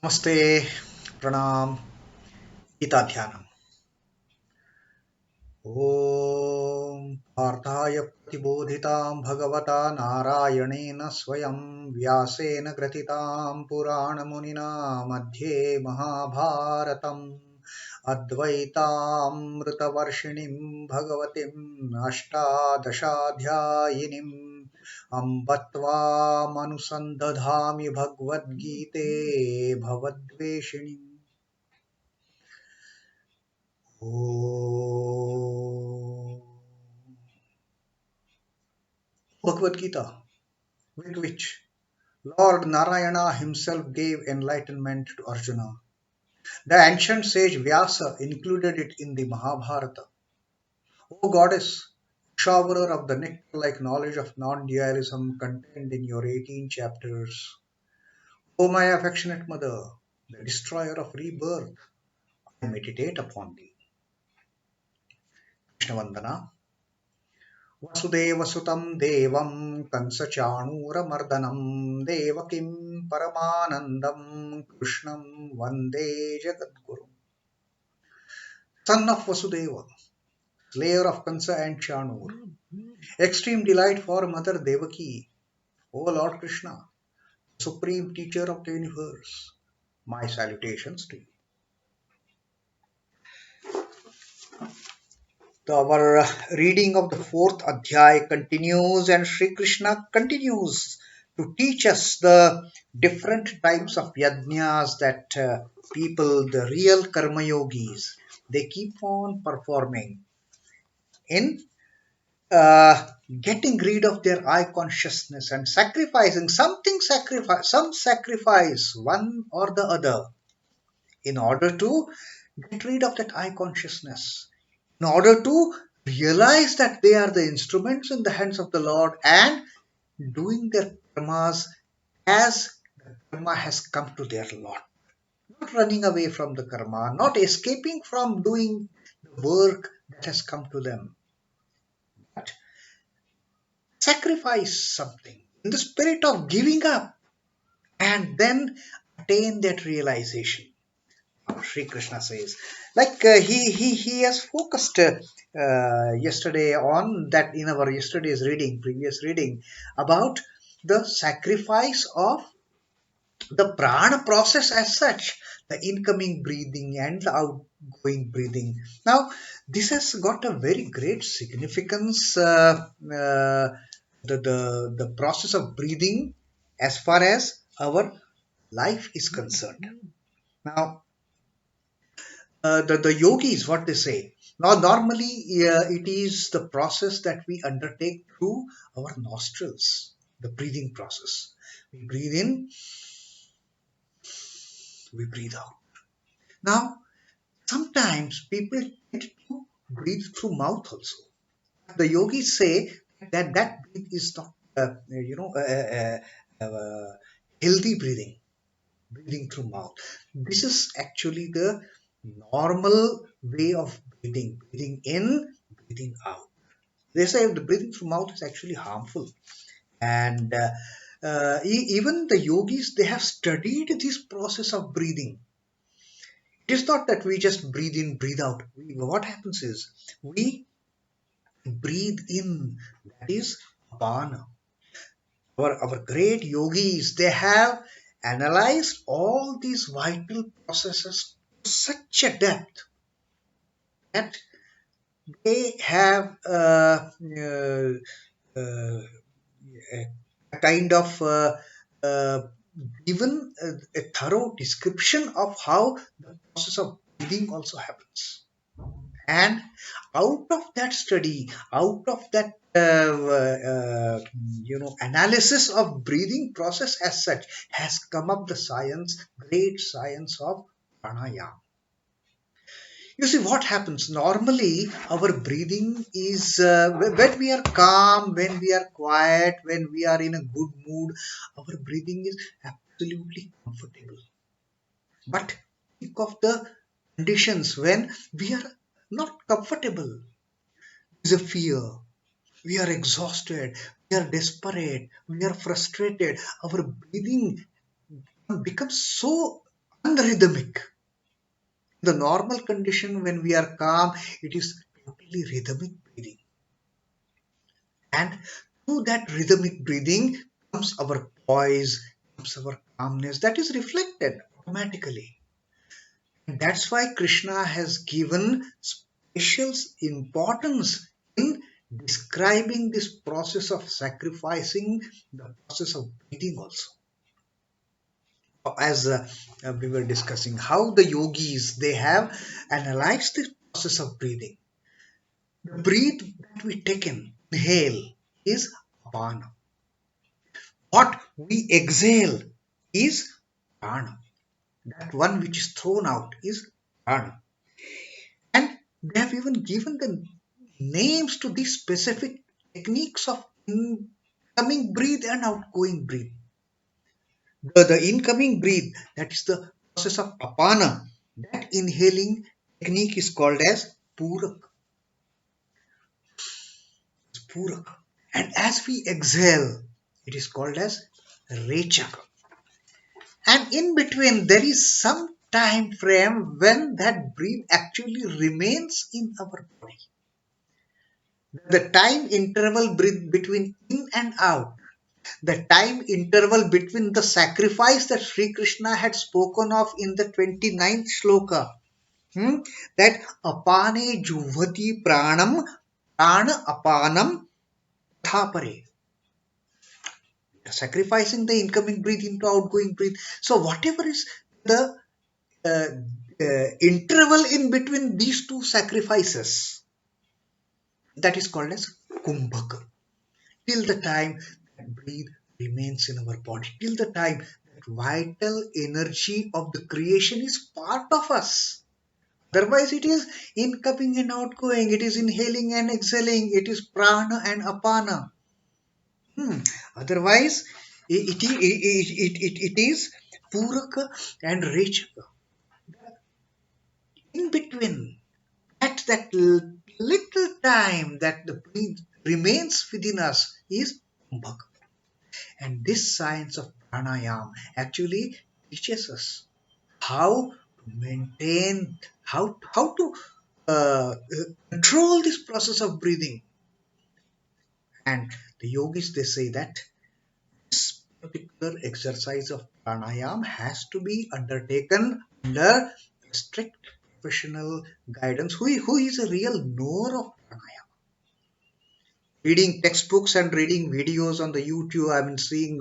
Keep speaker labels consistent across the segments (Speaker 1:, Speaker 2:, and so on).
Speaker 1: Namaste, Pranam, Gita Dhyanam. Om Parthaya Pratibodhitam Bhagavata Narayanena Swayam Vyasena Gratitam Purana Munina Madhye Mahabharatam Advaitam Ritavarshinim Bhagavatim Ashtadashadhyayinim Ambatva Manusandadhami Bhagavad Gite Bhavadveshinim. Oh, Bhagavad Gita, with which Lord Narayana himself gave enlightenment to Arjuna. The ancient sage Vyasa included it in the Mahabharata. O goddess, showerer of the nectar-like knowledge of non-dualism contained in your 18 chapters. O my affectionate mother, the destroyer of rebirth, I meditate upon thee. Krishna Vandana. वसुदेवसुतं देवं कंसचाणूरमर्दनं देवकीं परमानन्दं कृष्णं वन्दे जगद्गुरुम्. Son of Vasudeva, slayer of Kansa and Chanur, extreme delight for Mother Devaki, O Lord Krishna, supreme teacher of the universe, my salutations to you. Our reading of the fourth adhyay continues, and Sri Krishna continues to teach us the different types of yajñas that people, the real karma yogis, they keep on performing in getting rid of their I consciousness and sacrificing some sacrifice, one or the other, in order to get rid of that I consciousness, in order to realize that they are the instruments in the hands of the Lord and doing their karmas as the karma has come to their Lord. Not running away from the karma, not escaping from doing the work that has come to them, but sacrifice something in the spirit of giving up and then attain that realization. Sri Krishna says, like he has focused yesterday on that in our yesterday's reading, previous reading, about the sacrifice of the prana process as such, the incoming breathing and the outgoing breathing. Now, this has got a very great significance. The process of breathing as far as our life is concerned. Now, the yogis, what they say. Now, normally, it is the process that we undertake through our nostrils, the breathing process. We breathe in, we breathe out. Now, sometimes people tend to breathe through mouth also. The yogis say that that breath is not, healthy breathing through mouth. This is actually the normal way of breathing in, breathing out. They say the breathing through mouth is actually harmful, and even the yogis, they have studied this process of breathing. It is not that we just breathe in, breathe out. What happens is we breathe in, that is apana. Our great yogis, they have analyzed all these vital processes to such a depth that they have a kind of uh, given a thorough description of how the process of breathing also happens. And out of that study, out of that analysis of breathing process as such, has come up the science, great science of pranayama. You see what happens normally, our breathing is when we are calm, when we are quiet, when we are in a good mood, our breathing is absolutely comfortable. But think of the conditions when we are not comfortable. There is a fear, we are exhausted, we are desperate, we are frustrated. Our breathing becomes so unrhythmic. The normal condition when we are calm, it is totally rhythmic breathing. And through that rhythmic breathing comes our poise, comes our calmness that is reflected automatically. And that's why Krishna has given special importance in describing this process of sacrificing, the process of breathing also. As we were discussing, how the yogis, they have analyzed the process of breathing. The breath that we take in, inhale, is apana. What we exhale is prana. That one which is thrown out is prana. And they have even given the names to these specific techniques of incoming breath and outgoing breath. The incoming breath, that is the process of apana. That inhaling technique is called as purak. Purak. And as we exhale, it is called as rechaka. And in between, there is some time frame when that breath actually remains in our body. The time interval between in and out, the time interval between the sacrifice that Sri Krishna had spoken of in the 29th shloka, that apane juhvati prāṇam prāṇa apanam apare. Sacrificing the incoming breath into outgoing breath. So whatever is the interval in between these two sacrifices, that is called as kumbhaka. Till the time that breath remains in our body, till the time that vital energy of the creation is part of us. Otherwise, it is incoming and outgoing, it is inhaling and exhaling, it is prana and apana. Otherwise, it is puraka and rechaka. In between, at that little time that the breath remains within us is kumbhaka. And this science of pranayama actually teaches us how to maintain, how to control this process of breathing. And the yogis, they say that this particular exercise of pranayama has to be undertaken under strict professional guidance. Who is a real knower of pranayama? Reading textbooks and reading videos on the YouTube, I mean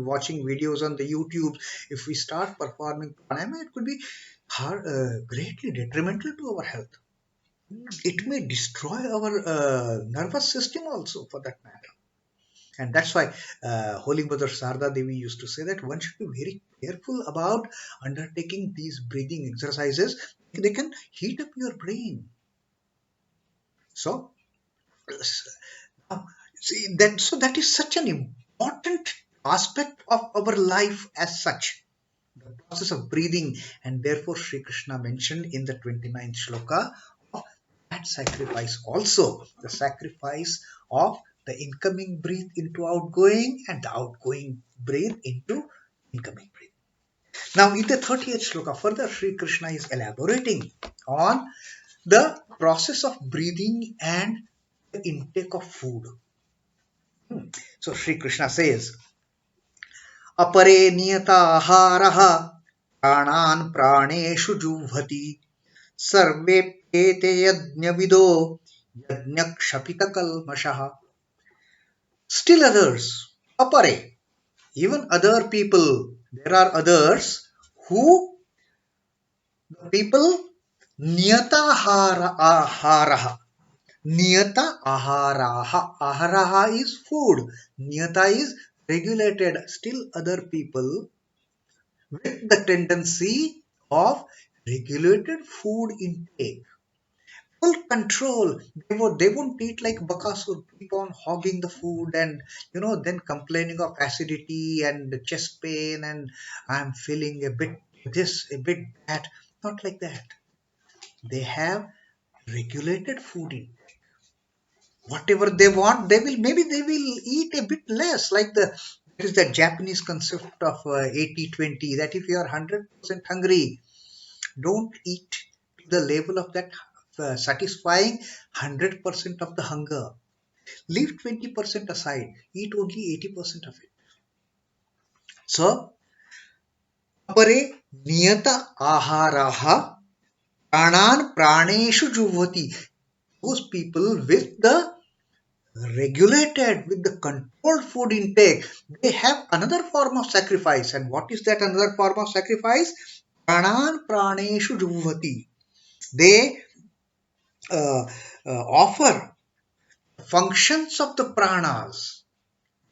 Speaker 1: watching videos on the YouTube, if we start performing pranayama, it could be greatly detrimental to our health. It may destroy our nervous system also, for that matter. And that's why Holy Mother Sarda Devi used to say that one should be very careful about undertaking these breathing exercises. They can heat up your brain. So, that is such an important aspect of our life as such, the process of breathing. And therefore, Sri Krishna mentioned in the 29th shloka of that sacrifice also, the sacrifice of the incoming breath into outgoing and the outgoing breath into incoming breath. Now, in the 30th shloka, further Sri Krishna is elaborating on the process of breathing and the intake of food. So Sri Krishna says, apare niyatāhārāḥ prāṇān prāṇeṣhu juhvati sarve pyete yajña-vido yajña-kṣhapita-kalmaṣhāḥ. Still others, apare, even other people, there are others who, the people, niyatāhārāḥ. Niyatāhārāḥ. Aharaha is food. Niyata is regulated. Still other people with the tendency of regulated food intake. Full control. They won't eat like Bakasur, keep on hogging the food and then complaining of acidity and chest pain and I'm feeling a bit this, a bit that. Not like that. They have regulated food intake. Whatever they want, they will eat a bit less. Like there is that Japanese concept of 80-20, that if you are 100% hungry, Don't eat to the level of that satisfying 100% of the hunger. Leave 20% aside. Eat only 80% of it. So, apare niyatāhārāḥ prāṇān prāṇeṣhu juhvati. Those people with the regulated, with the controlled food intake, they have another form of sacrifice. And what is that another form of sacrifice? Prāṇān prāṇeṣhu juhvati. They uh, offer functions of the pranas,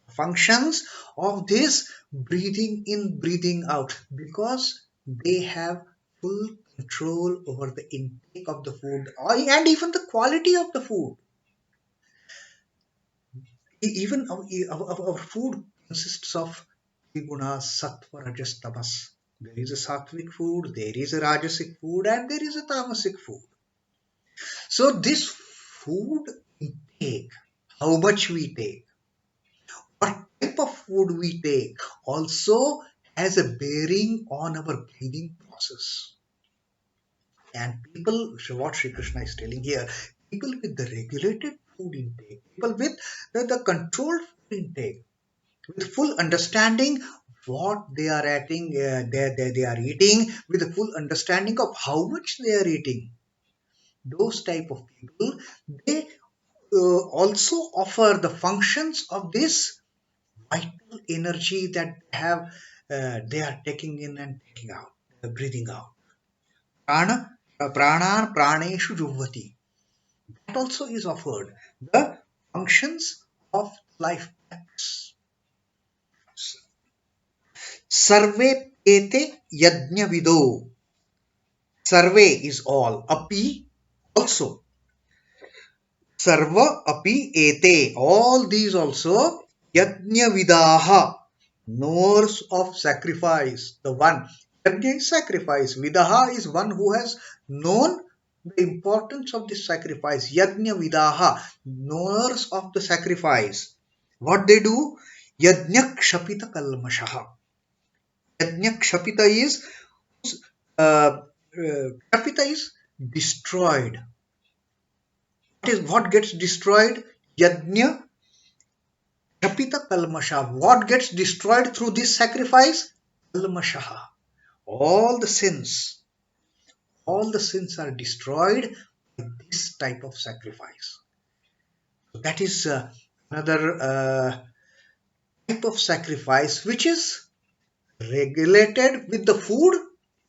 Speaker 1: functions of this breathing in, breathing out, because they have full control over the intake of the food and even the quality of the food. Even our food consists of three gunas, sattva, rajas, tamas. There is a sattvic food, there is a rajasic food, and there is a tamasic food. So this food intake, how much we take, what type of food we take, also has a bearing on our breathing process. And people, so what Sri Krishna is telling here, people with the regulated food intake, people with the controlled food intake, with full understanding what they are eating, they are eating, with a full understanding of how much they are eating. Those type of people, they also offer the functions of this vital energy that have they are taking in and taking out, breathing out. Prāṇān prāṇeṣhu juhvati. That also is offered. The functions of life packs. Sarve pyete yajña-vido. Sarve is all. Api also. Sarva api ete. All these also. Yajña-vidaha. Knowers of sacrifice. The one. Yajna is sacrifice. Vidaha is one who has known the importance of this sacrifice. Yajña-vidaha. Knowers of the sacrifice. What they do? Yajña-kṣhapita-kalmaṣhāḥ. Yajña-kṣhapita is Kṣhapita is destroyed. What gets destroyed? Yajña-kṣhapita-kalmaṣhāḥ. What gets destroyed through this sacrifice? Kalmaṣhāḥ. All the sins. All the sins are destroyed by this type of sacrifice. So that is another type of sacrifice which is regulated with the food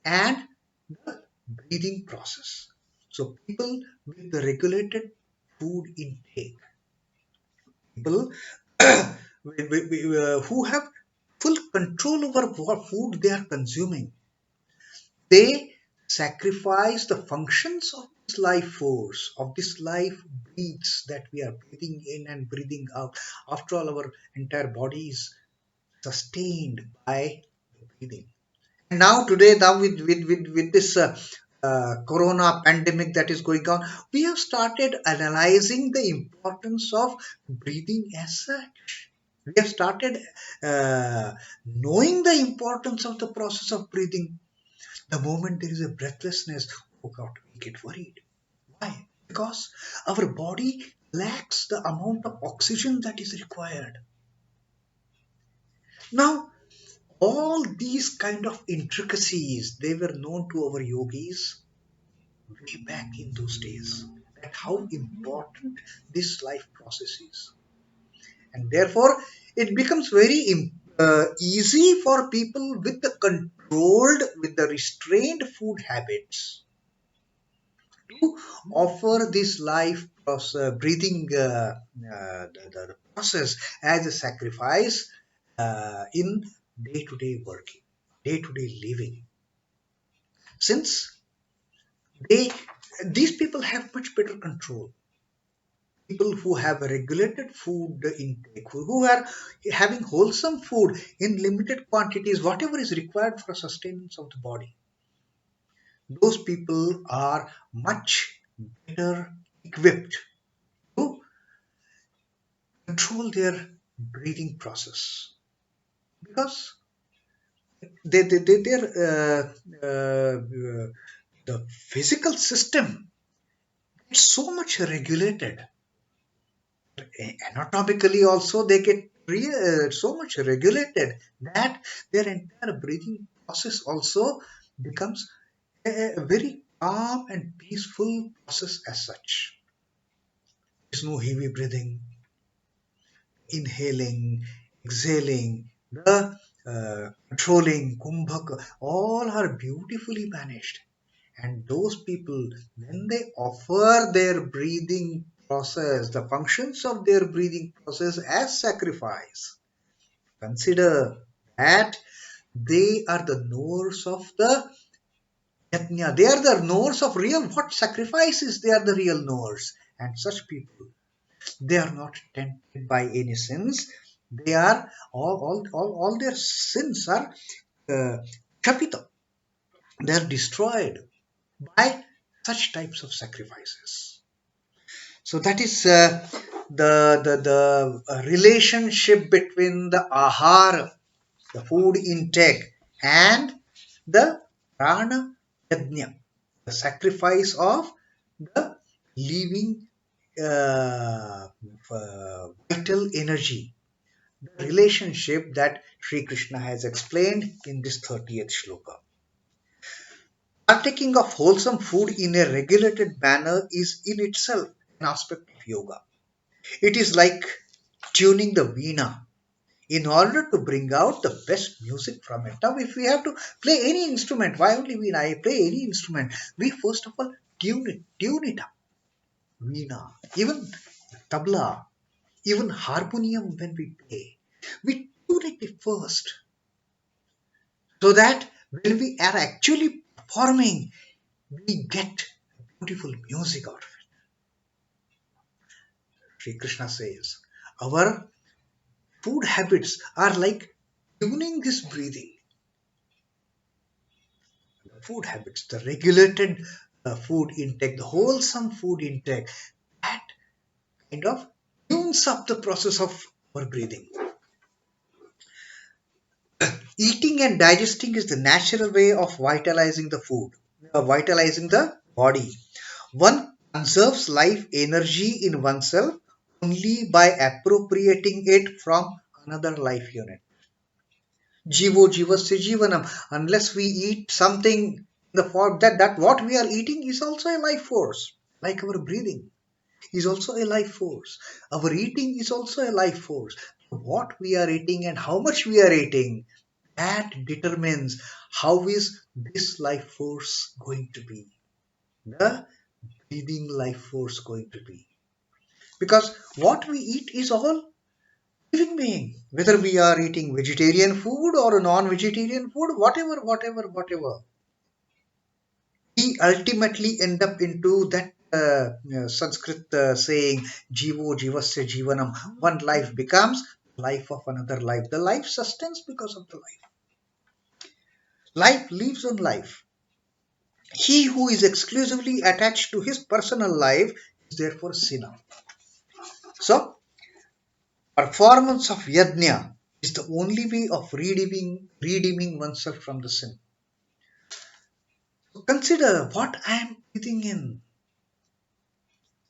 Speaker 1: and the breathing process. So people with the regulated food intake, people who have full control over what food they are consuming, they sacrifice the functions of this life force, of this life breaths that we are breathing in and breathing out. After all, our entire body is sustained by breathing. And now today, now with this corona pandemic that is going on, we have started analyzing the importance of breathing as such. We have started knowing the importance of the process of breathing. The moment there is a breathlessness, oh God, we get worried. Why? Because our body lacks the amount of oxygen that is required. Now, all these kind of intricacies, they were known to our yogis way back in those days. That how important this life process is. And therefore, it becomes very easy for people with the controlled, with the restrained food habits to offer this life process, breathing the process as a sacrifice in day-to-day working, day-to-day living. Since they these people have much better control. People who have a regulated food intake, who are having wholesome food in limited quantities, whatever is required for sustenance of the body, those people are much better equipped to control their breathing process, because their the physical system gets so much regulated. Anatomically also they get so much regulated that their entire breathing process also becomes a very calm and peaceful process as such. There's no heavy breathing, inhaling, exhaling, the controlling, kumbhaka, all are beautifully managed. And those people, when they offer their breathing process, the functions of their breathing process as sacrifice, consider that they are the knowers of the yajna. They are the knowers of real what sacrifices. They are the real knowers. And such people, they are not tempted by any sins. They are all their sins are uh, kṣhapita. They are destroyed by such types of sacrifices. So that is the relationship between the ahara, the food intake, and the prana yajna, the sacrifice of the living vital energy. The relationship that Sri Krishna has explained in this 30th shloka. Partaking of wholesome food in a regulated manner is in itself an aspect of yoga. It is like tuning the veena in order to bring out the best music from it. Now, if we have to play any instrument, why only veena? I play any instrument. We first of all tune it up. Veena, even tabla, even harmonium when we play. We tune it first so that when we are actually performing, we get beautiful music out of it. Sri Krishna says, our food habits are like tuning this breathing. The food habits, the regulated food intake, the wholesome food intake, that kind of tunes up the process of our breathing. Eating and digesting is the natural way of vitalizing the food, vitalizing the body. One conserves life energy in oneself only by appropriating it from another life unit. Jivo jivasya jivanam. Unless we eat something in the form that what we are eating is also a life force, like our breathing is also a life force. Our eating is also a life force. What we are eating and how much we are eating, that determines how is this life force going to be. The breathing life force going to be. Because what we eat is all living being. Whether we are eating vegetarian food or non-vegetarian food, whatever. We ultimately end up into that Sanskrit saying, Jivo Jivasya Jivanam. One life becomes life of another life. The life sustains because of the life. Life lives on life. He who is exclusively attached to his personal life is therefore sinner. So, performance of yajna is the only way of redeeming oneself from the sin. So consider what I am breathing in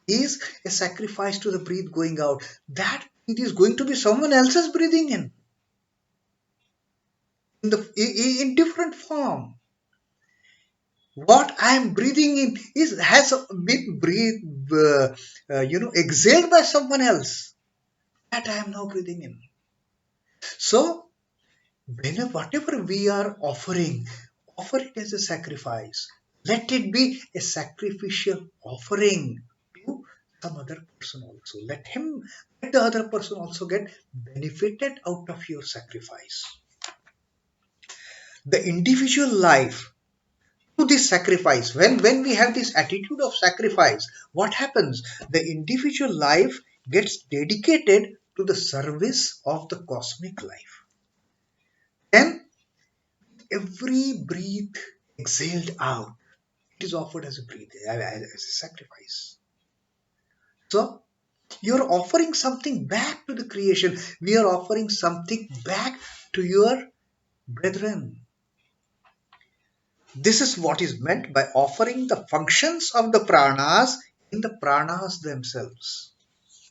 Speaker 1: is a sacrifice to the breath going out. That it is going to be someone else's breathing in different form. What I am breathing in has been exhaled by someone else. That I am now breathing in. So whatever we are offering, offer it as a sacrifice. Let it be a sacrificial offering to some other person also. Let the other person also get benefited out of your sacrifice. The individual life to this sacrifice, when we have this attitude of sacrifice, what happens? The individual life gets dedicated to the service of the cosmic life. Then every breath exhaled out, it is offered as a sacrifice. So you're offering something back to the creation. We are offering something back to your brethren. This is what is meant by offering the functions of the pranas in the pranas themselves.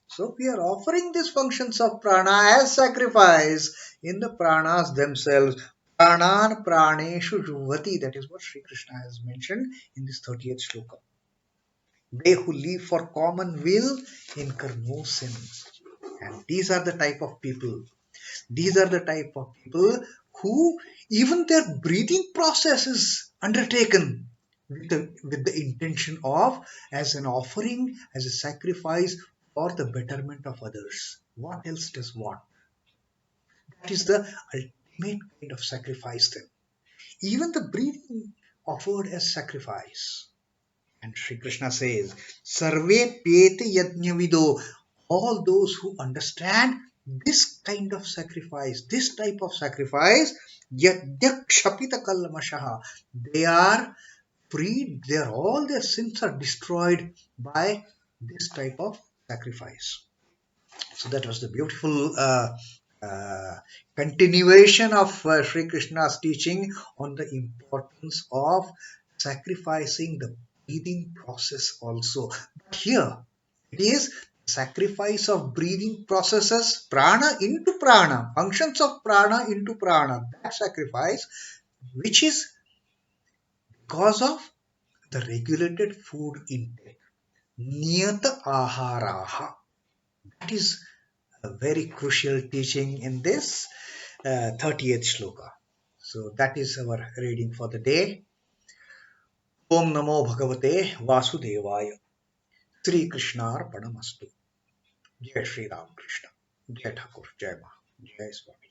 Speaker 1: So we are offering these functions of prana as sacrifice in the pranas themselves. Prāṇān prāṇeṣhu juhvati. That is what Sri Krishna has mentioned in this 30th shloka. They who live for common will incur no sin. And these are the type of people. These are the type of people who even their breathing process is undertaken with the intention of as an offering, as a sacrifice for the betterment of others. What else does want? That is the ultimate kind of sacrifice then. Even the breathing offered as sacrifice. And Sri Krishna says, sarve pyete yajña-vido. All those who understand this kind of sacrifice, this type of sacrifice, yajña-kṣhapita-kalmaṣhāḥ, they are freed, all their sins are destroyed by this type of sacrifice. So that was the beautiful uh, continuation of Sri Krishna's teaching on the importance of sacrificing the breathing process also. But here it is sacrifice of breathing processes, prana into prana, functions of prana into prana. That sacrifice, which is because of the regulated food intake, niyatāhārāḥ. That is a very crucial teaching in this 30th shloka. So that is our reading for the day. Om Namo Bhagavate Vasudevaya. Sri Krishna Arpanamastu. Jai Sri Ram Krishna. Jai Thakur. Jai Ma. Jai Swami.